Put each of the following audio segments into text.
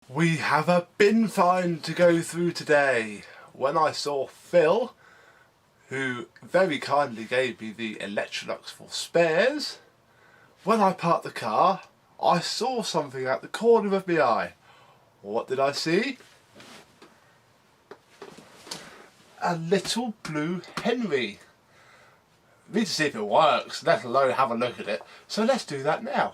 We have a bin find to go through today. When I saw Phil, who very kindly gave me the Electrolux for spares, when I parked the car, I saw something out the corner of my eye. What did I see? A little blue Henry. I need to see if it works, let alone have a look at it. So let's do that now.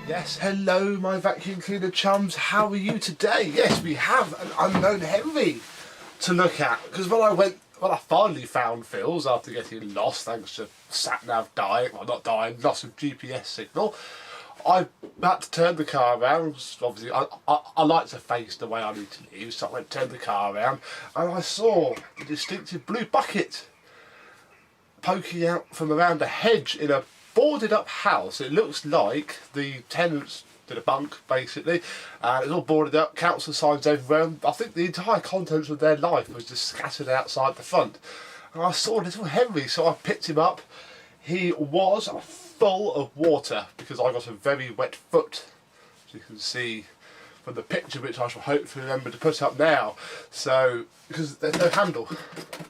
Yes, hello my vacuum cleaner chums, how are you today? Yes, we have an unknown Henry to look at, because when I finally found Phil's after getting lost thanks to sat-nav dying, well not dying, loss of GPS signal, I had to turn the car around. Obviously I like to face the way I need to leave, so I went to turn the car around and I saw a distinctive blue bucket poking out from around a hedge in a boarded up house. It looks like the tenants did a bunk basically, and it's all boarded up, council signs everywhere, and I think the entire contents of their life was just scattered outside the front. And I saw little Henry, so I picked him up. He was full of water because I got a very wet foot, as you can see from the picture, which I shall hopefully remember to put up now. So, because there's no handle,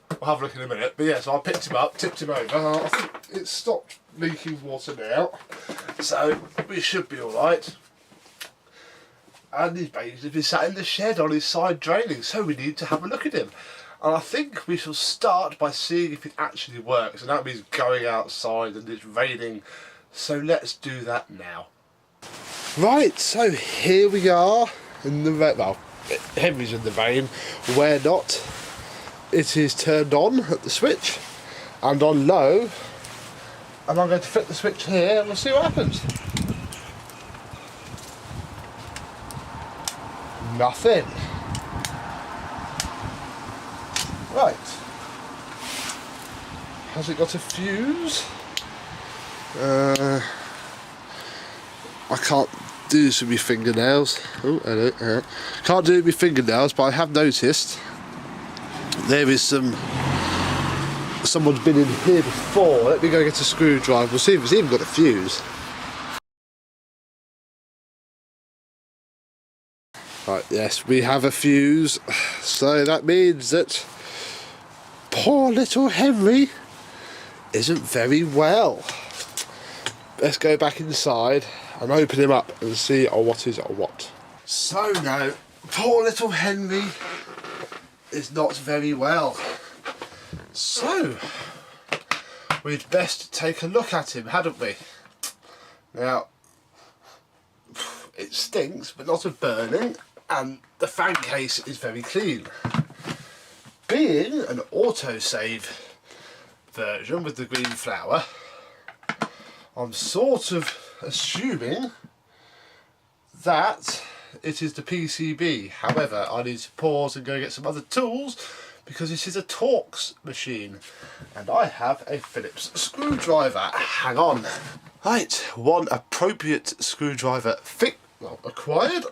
we'll have a look in a minute. But yeah, so I picked him up, tipped him over. I think it stopped leaking water now, so we should be alright. And he's basically been sat in the shed on his side draining, so we need to have a look at him. And I think we shall start by seeing if it actually works, and that means going outside and it's raining, so let's do that now. Right, so here we are in the rain. Well, Henry's in the rain, we're not. It is turned on at the switch and on low, and I'm going to flip the switch here and we'll see what happens. Nothing. Right. Has it got a fuse? I can't do this with my fingernails. Oh, hello. Can't do it with my fingernails, but I have noticed there is someone's been in here before. Let me go get a screwdriver. We'll see if it's even got a fuse. Right, yes, we have a fuse. So that means that poor little Henry isn't very well. Let's go back inside and open him up and see what is what. So now, poor little Henry is not very well. So, we'd best take a look at him, hadn't we? Now, it stinks, but not of burning, and the fan case is very clean. Being an autosave version with the green flower, I'm sort of assuming that it is the PCB. However, I need to pause and go get some other tools because this is a Torx machine and I have a Phillips screwdriver. Hang on. Right, one appropriate screwdriver acquired.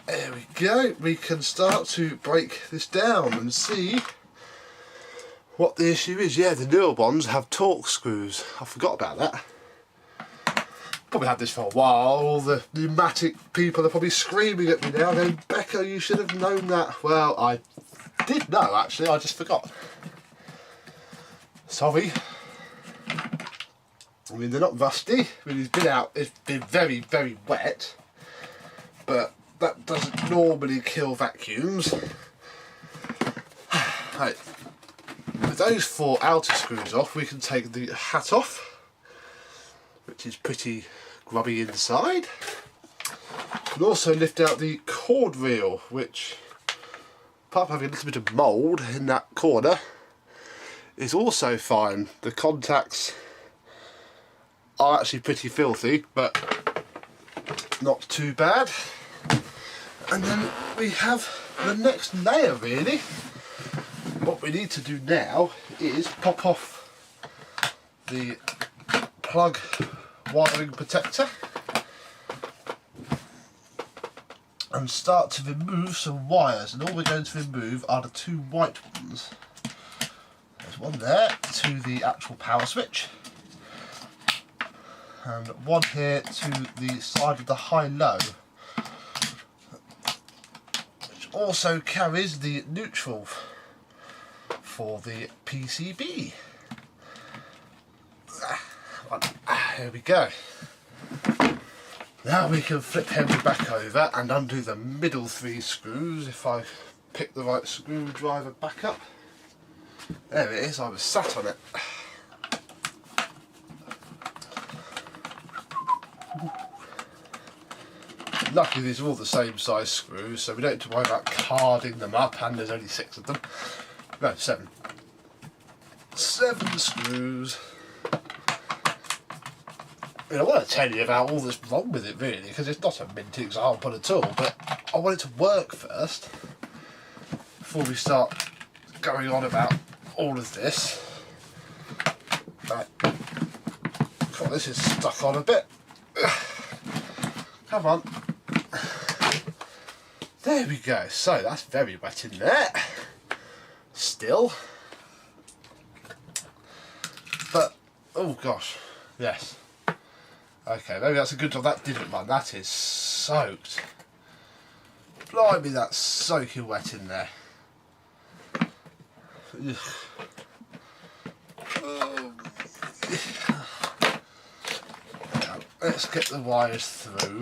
There we go. We can start to break this down and see what the issue is. Yeah, the newer ones have Torx screws. I forgot about that. Probably had this for a while. All the Numatic people are probably screaming at me now going, Becca, you should have known that. Well, I did know actually, I just forgot. Sorry. I mean, they're not rusty. I mean, it's been very, very wet, but that doesn't normally kill vacuums. Right. With those four outer screws off, we can take the hat off, which is pretty grubby inside. We can also lift out the cord reel, which, apart from having a little bit of mould in that corner, is also fine. The contacts are actually pretty filthy, but not too bad. And then we have the next layer really. What we need to do now is pop off the plug wiring protector and start to remove some wires, and all we're going to remove are the two white ones. one there to the actual power switch, and one here to the side of the high-low, which also carries the neutral for the PCB. Here we go. Now we can flip Henry back over and undo the middle 3 screws if I pick the right screwdriver back up. There it is, I was sat on it. Luckily these are all the same size screws, so we don't have to worry about carding them up, and there's only 6 of them. No, 7. 7 screws. I mean, I want to tell you about all that's wrong with it really, because it's not a mint example at all, but I want it to work first before we start going on about all of this. Right. God, this is stuck on a bit. Come on. There we go. So that's very wet in there. Still. But, oh gosh. Yes. Okay, maybe that's a good job that didn't run. That is soaked. Blimey, that's soaking wet in there. Let's get the wires through.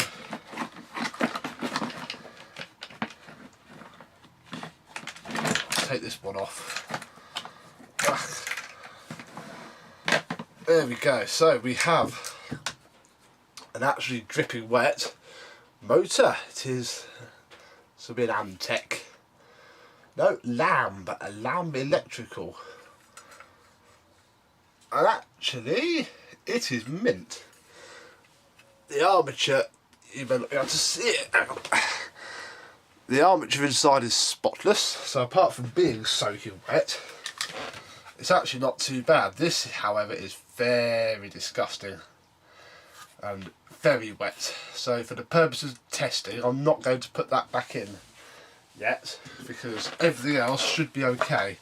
Take this one off. There we go. So we have an actually dripping wet motor. It is, this will be an Amtech. No, Lamb, but a Lamb electrical. And actually, it is mint. The armature, you may not be able to see it. The armature inside is spotless, so apart from being soaking wet, it's actually not too bad. This, however, is very disgusting and very wet. So for the purposes of testing, I'm not going to put that back in yet, because everything else should be okay.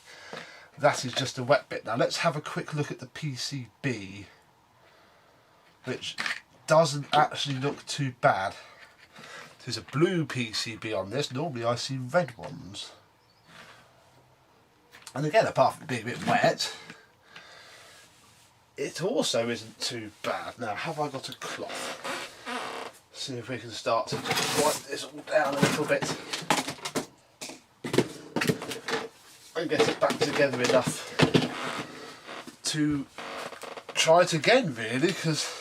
That is just a wet bit. Now let's have a quick look at the PCB, which doesn't actually look too bad. There's a blue PCB on this. Normally I see red ones. And again, apart from being a bit wet, it also isn't too bad. Now, have I got a cloth? See if we can start to wipe this all down a little bit and get it back together enough to try it again, really, because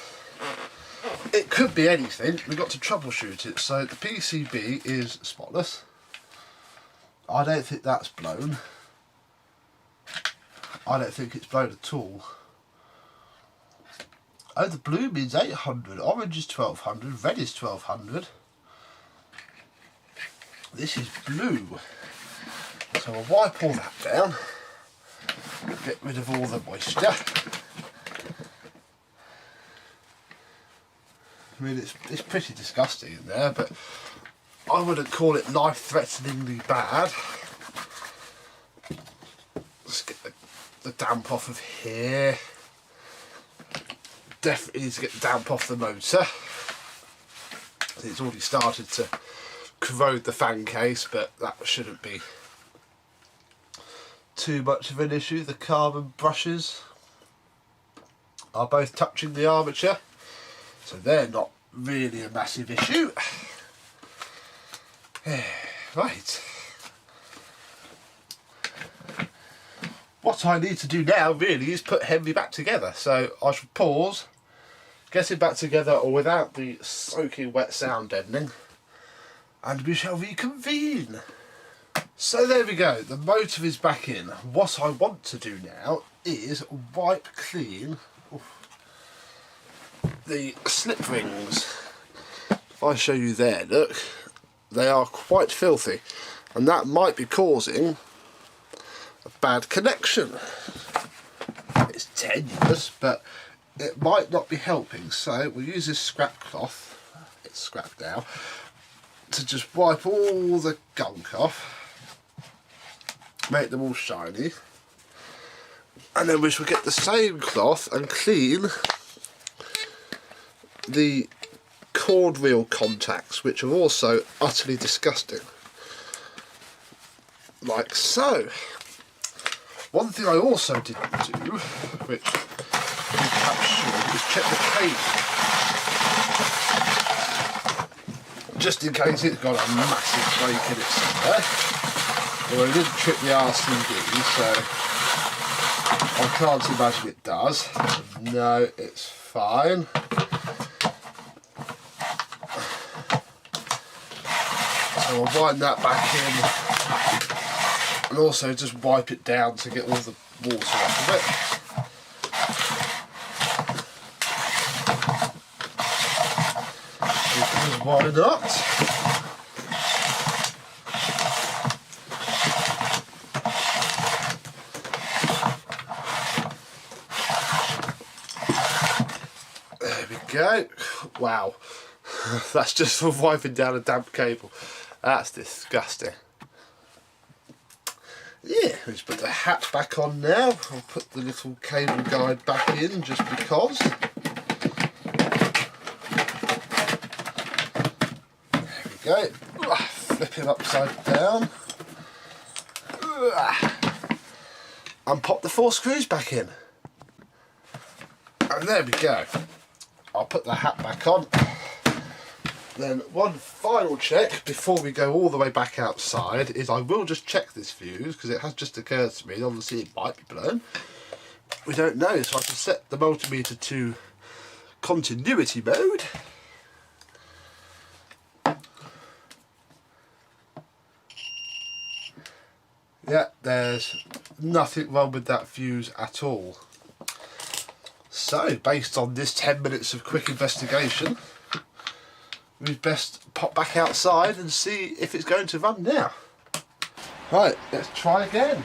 it could be anything. We've got to troubleshoot it. So the PCB is spotless. I don't think that's blown. I don't think it's blown at all. Oh, the blue means 800, orange is 1200, red is 1200. This is blue. So we'll wipe all that down, get rid of all the moisture. I mean, it's pretty disgusting in there, but I wouldn't call it life-threateningly bad. Let's get the damp off of here. Definitely need to get the damp off the motor. It's already started to corrode the fan case, but that shouldn't be too much of an issue. The carbon brushes are both touching the armature, so they're not really a massive issue. Right. What I need to do now really is put Henry back together, so I shall pause, get it back together or without the soaking wet sound deadening, and we shall reconvene. So there we go, the motor is back in. What I want to do now is wipe clean the slip rings. If I show you there, look, they are quite filthy, and that might be causing a bad connection. It's tenuous, but it might not be helping, so we'll use this scrap cloth, it's scrapped now, to just wipe all the gunk off, make them all shiny, And then we shall get the same cloth and clean the cord reel contacts, which are also utterly disgusting. Like so. One thing I also didn't do, which you perhaps should, is check the cable. Just in case it's got a massive break in it somewhere. Well, I didn't trip the RCD, so I can't imagine it does. No, it's fine. So I'll wind that back in and also just wipe it down to get all the water off of it. Why not? There we go. Wow. That's just for wiping down a damp cable. That's disgusting. Yeah, let's put the hat back on now. I'll put the little cable guide back in just because. There we go. Flip him upside down. And pop the 4 screws back in. And there we go. I'll put the hat back on. Then one final check before we go all the way back outside is I will just check this fuse because it has just occurred to me, obviously it might be blown. We don't know, so I can set the multimeter to continuity mode. Yeah, there's nothing wrong with that fuse at all. So, based on this 10 minutes of quick investigation, we'd best pop back outside and see if it's going to run now. Right, let's try again.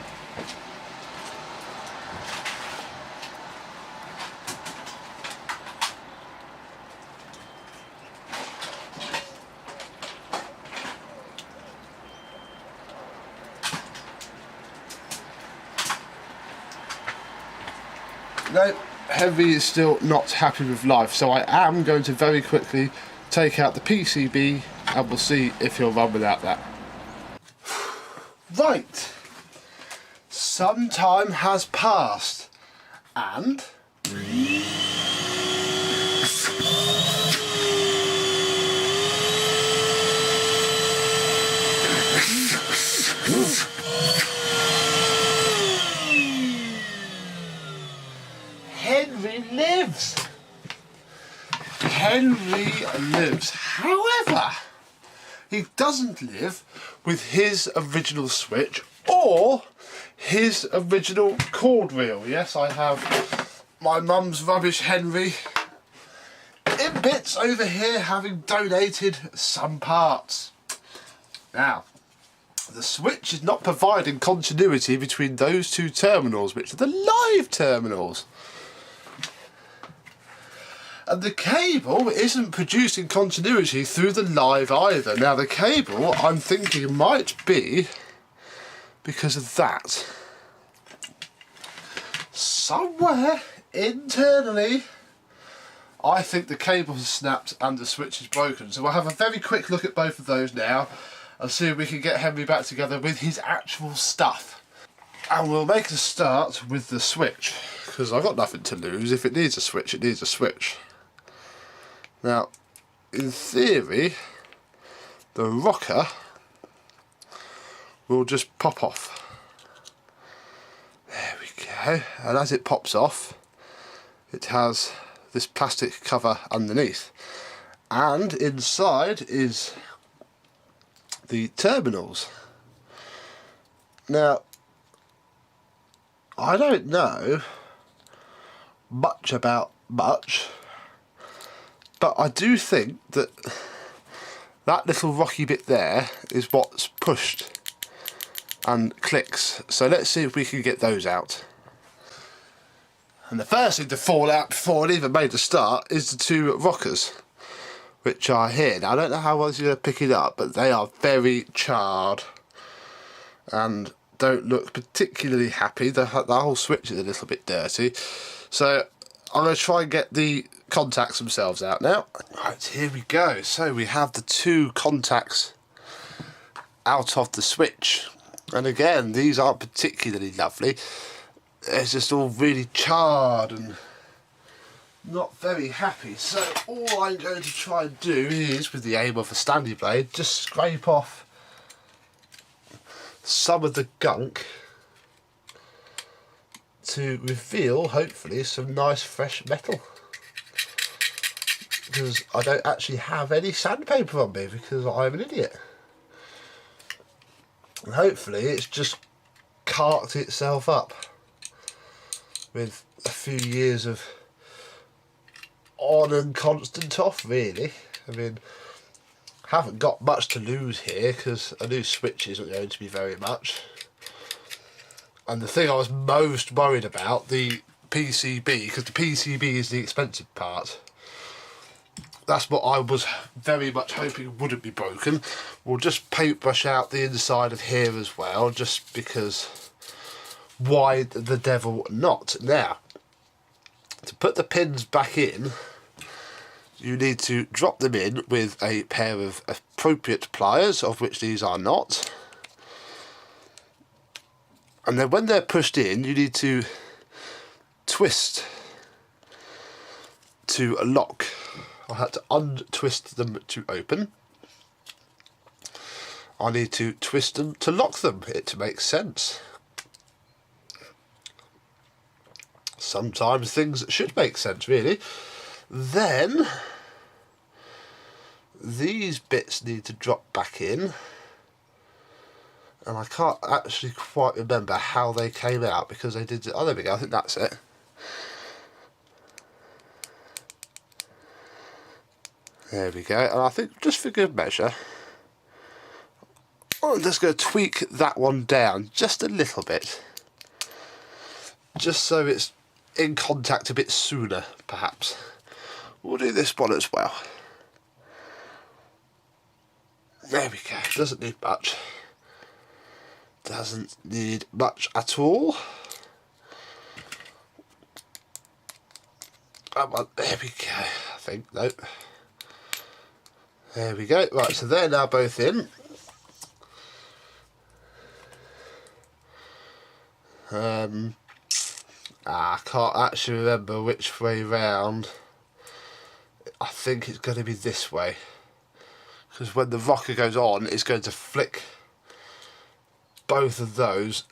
No, Henry is still not happy with life, so I am going to very quickly take out the PCB and we'll see if he'll run without that. Right, some time has passed and Henry lives. Henry lives. However, he doesn't live with his original switch or his original cord reel. Yes, I have my mum's rubbish Henry in bits over here, having donated some parts. Now, the switch is not providing continuity between those two terminals, which are the live terminals. And the cable isn't producing continuity through the live either. Now the cable, I'm thinking, might be because of that. Somewhere internally, I think the cable has snapped and the switch is broken. So we'll have a very quick look at both of those now and see if we can get Henry back together with his actual stuff. And we'll make a start with the switch, because I've got nothing to lose. If it needs a switch, it needs a switch. Now, in theory, the rocker will just pop off. There we go. And as it pops off, it has this plastic cover underneath. And inside is the terminals. Now, I don't know much about much, but I do think that that little rocky bit there is what's pushed and clicks. So let's see if we can get those out. And the first thing to fall out before it even made a start is the two rockers, which are here. Now I don't know how well you're going to pick it up, but they are very charred and don't look particularly happy. The whole switch is a little bit dirty. So I'm going to try and get the contacts themselves out now. Right, here we go. So we have the two contacts out of the switch. And again, these aren't particularly lovely. It's just all really charred and not very happy. So all I'm going to try and do is, with the aim of a Stanley blade, just scrape off some of the gunk to reveal, hopefully, some nice fresh metal. Because I don't actually have any sandpaper on me because I'm an idiot. And hopefully it's just carked itself up with a few years of on and constant off, really. I mean, haven't got much to lose here because a new switch isn't going to be very much. And the thing I was most worried about, the PCB, because the PCB is the expensive part. That's what I was very much hoping wouldn't be broken. We'll just paintbrush out the inside of here as well, just because why the devil not? Now, to put the pins back in, you need to drop them in with a pair of appropriate pliers, of which these are not. And then when they're pushed in, you need to twist to lock. I had to untwist them to open. I need to twist them to lock them. It makes sense. Sometimes things should make sense, really. Then these bits need to drop back in, and I can't actually quite remember how they came out because they did it. Oh, there we go. I think that's it. There we go. And I think just for good measure, I'm just going to tweak that one down just a little bit, just so it's in contact a bit sooner, perhaps. We'll do this one as well. There we go. Doesn't need much. Doesn't need much at all. Come on, there we go. I think, no. There we go. Right, so they're now both in. I can't actually remember which way round. I think it's going to be this way, because when the rocker goes on, it's going to flick both of those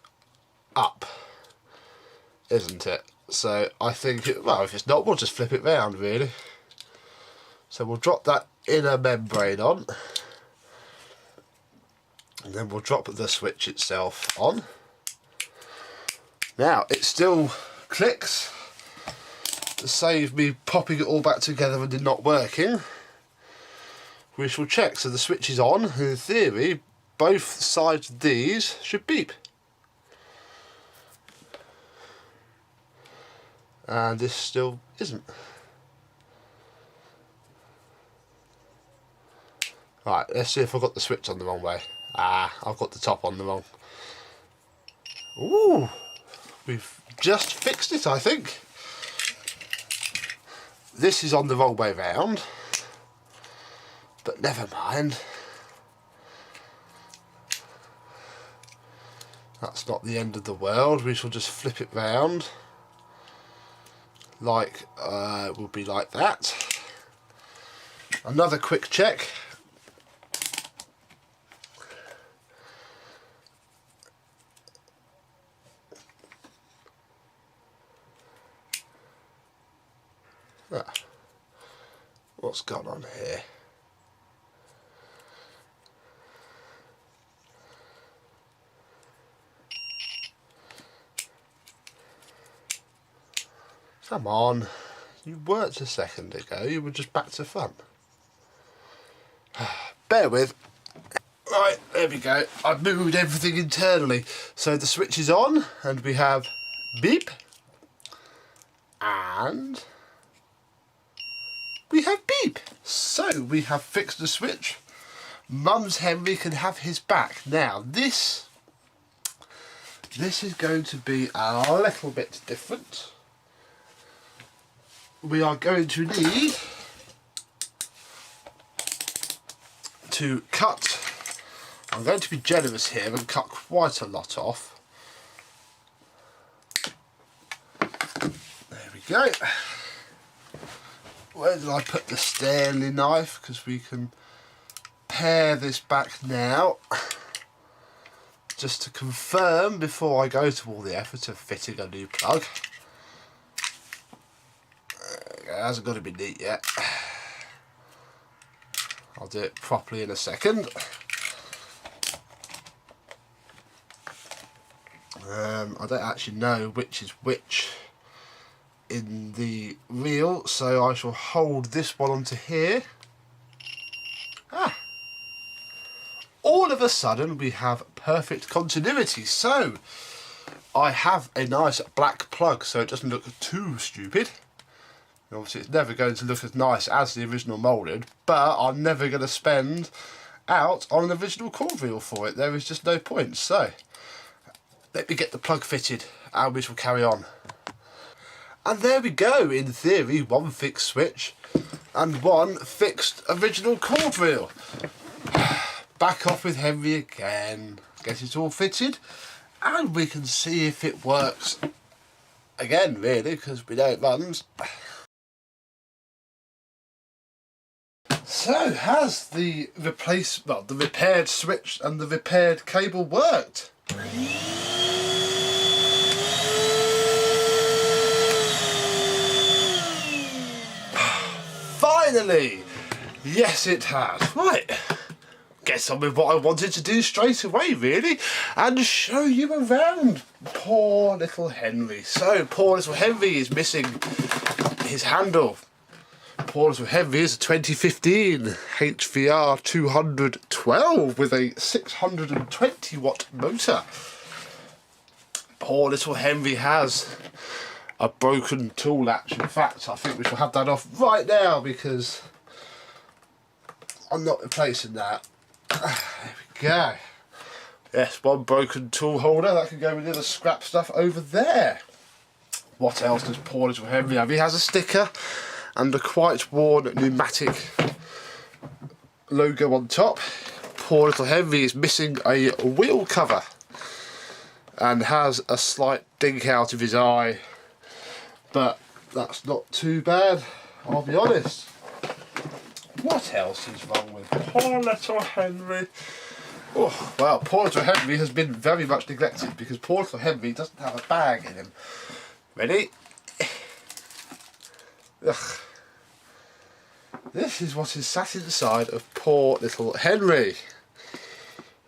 up, isn't it? So I think, well, if it's not, we'll just flip it round, really. So we'll drop that inner membrane on, and then we'll drop the switch itself on. Now, it still clicks, to save me popping it all back together and it not working. We shall check. So the switch is on, and in theory both sides of these should beep. And this still isn't. Right, let's see if I've got the switch on the wrong way. Ah, I've got the top on the wrong. Ooh, we've just fixed it, I think. This is on the wrong way round, but never mind. That's not the end of the world. We shall just flip it round, like will be like that. Another quick check. What's gone on here? Come on, you worked a second ago, you were just back to front. Bear with. Right, there we go. I've moved everything internally. So the switch is on, and we have beep, and we have beep. So we have fixed the switch. Mum's Henry can have his back. Now this This is going to be a little bit different. We are going to need to cut. I'm going to be generous here and cut quite a lot off. There we go. Where did I put the Stanley knife? Because we can pare this back now. Just to confirm before I go to all the effort of fitting a new plug. It hasn't got to be neat yet. I'll do it properly in a second. I don't actually know which is which in the reel, so I shall hold this one onto here. All of a sudden we have perfect continuity. So I have a nice black plug so it doesn't look too stupid. Obviously it's never going to look as nice as the original moulded, but I'm never going to spend out on an original cord reel for it. There is just no point. So let me get the plug fitted and we shall carry on. And there we go, in theory, one fixed switch and one fixed original cord reel. Back off with Henry again, get it all fitted, and we can see if it works again, really, because we know it runs. So, has the repaired switch and the repaired cable worked? Finally! Yes, it has. Right. Get on with what I wanted to do straight away, really, and show you around poor little Henry. So, poor little Henry is missing his handle. Poor little Henry is a 2015 HVR200-12 with a 620 watt motor. Poor little Henry has a broken tool latch. In fact, I think we shall have that off right now because I'm not replacing that. There we go. Yes, one broken tool holder. That can go with the other scrap stuff over there. What else does poor little Henry have? He has a sticker and a quite worn Numatic logo on top. Poor little Henry is missing a wheel cover and has a slight dink out of his eye. But that's not too bad, I'll be honest. What else is wrong with poor little Henry? Oh, well, poor little Henry has been very much neglected because poor little Henry doesn't have a bag in him. Ready? Ugh. This is what is sat inside of poor little Henry.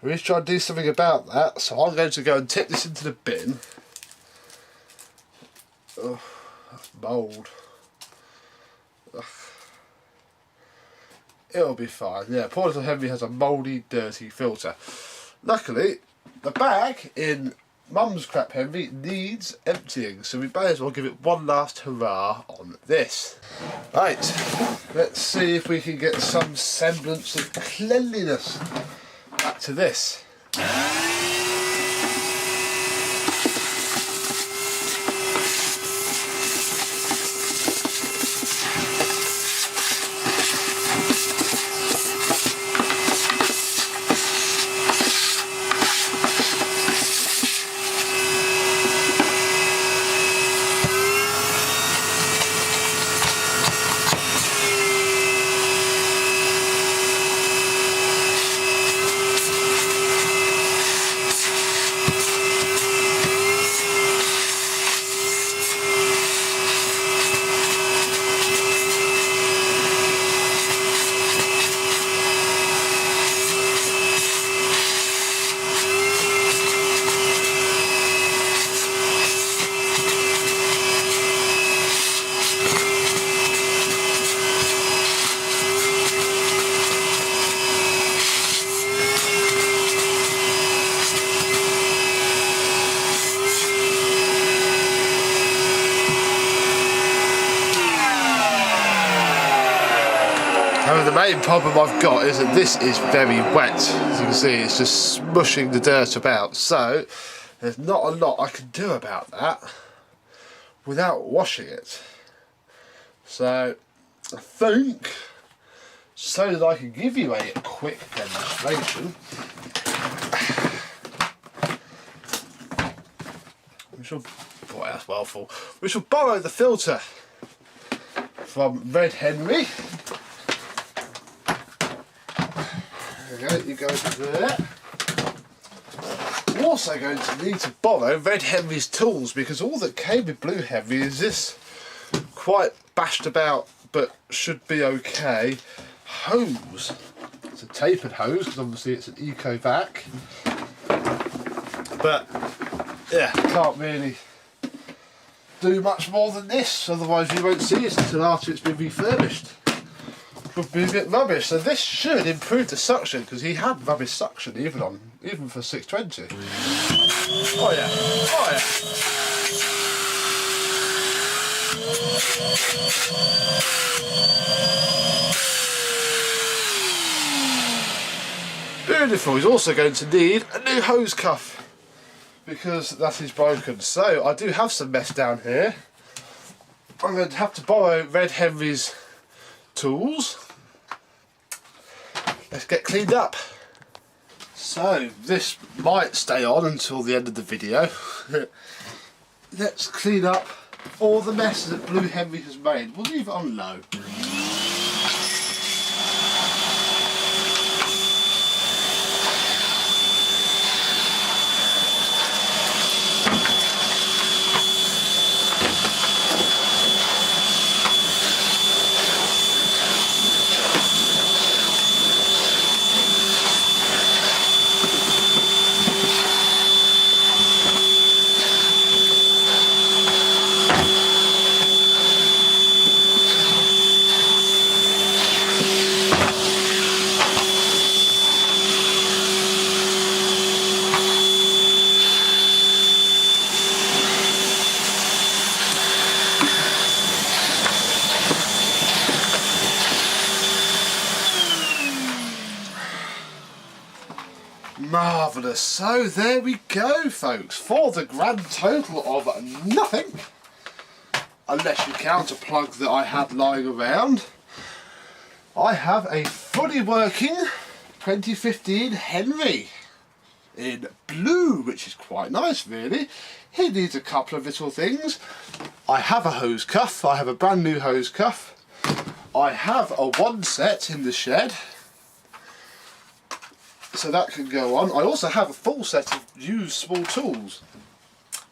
We need to try and do something about that, so I'm going to go and tip this into the bin. Oh, that's mould. Ugh. It'll be fine. Yeah, poor little Henry has a mouldy, dirty filter. Luckily, the bag in Mum's crap Henry needs emptying, so we may as well give it one last hurrah on this. Right, let's see if we can get some semblance of cleanliness back to this. The main problem I've got is that this is very wet. As you can see, it's just smushing the dirt about. So there's not a lot I can do about that without washing it. So I think, so that I can give you a quick demonstration, we shall, boy that's well full, we shall borrow the filter from Red Henry. There you go, you go into there. I'm also going to need to borrow Red Henry's tools, because all that came with Blue Henry is this quite bashed about but should be okay hose. It's a tapered hose because obviously it's an Eco Vac, but yeah, can't really do much more than this, otherwise you won't see it until after it's been refurbished. Would be a bit rubbish. So this should improve the suction, because he had rubbish suction even for 620. Oh yeah, oh yeah. Beautiful. He's also going to need a new hose cuff, because that is broken. So I do have some mess down here. I'm going to have to borrow Red Henry's tools. Let's get cleaned up. So this might stay on until the end of the video. Let's clean up all the mess that Blue Henry has made. We'll leave it on low. Marvellous. So there we go, folks, for the grand total of nothing, unless you count a plug that I had lying around. I have a fully working 2015 Henry in blue, which is quite nice really. He needs a couple of little things. I have a hose cuff, I have a brand new hose cuff. I have a one set in the shed, so that can go on. I also have a full set of used small tools.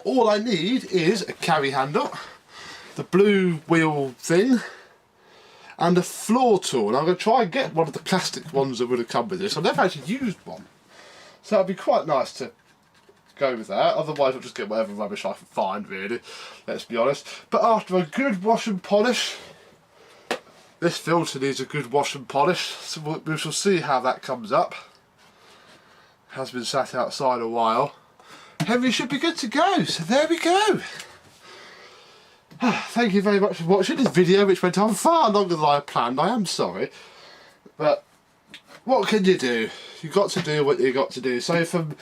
All I need is a carry handle, the blue wheel thing, and a floor tool. And I'm going to try and get one of the plastic ones that would have come with this. I've never actually used one, so it'd be quite nice to go with that. Otherwise I'll just get whatever rubbish I can find really, let's be honest. But after a good wash and polish, this filter needs a good wash and polish, so we shall see how that comes up. Has been sat outside a while. Henry should be good to go, so there we go. Thank you very much for watching this video, which went on far longer than I planned. I am sorry, but what can you do? You've got to do what you got to do. So from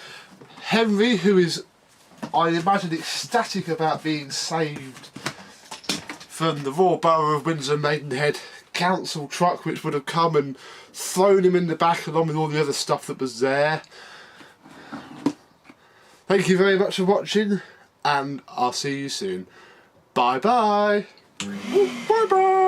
Henry, who is, I imagine, ecstatic about being saved from the Royal Borough of Windsor Maidenhead council truck, which would have come and thrown him in the back along with all the other stuff that was there. Thank you very much for watching, and I'll see you soon. Bye bye. Bye bye.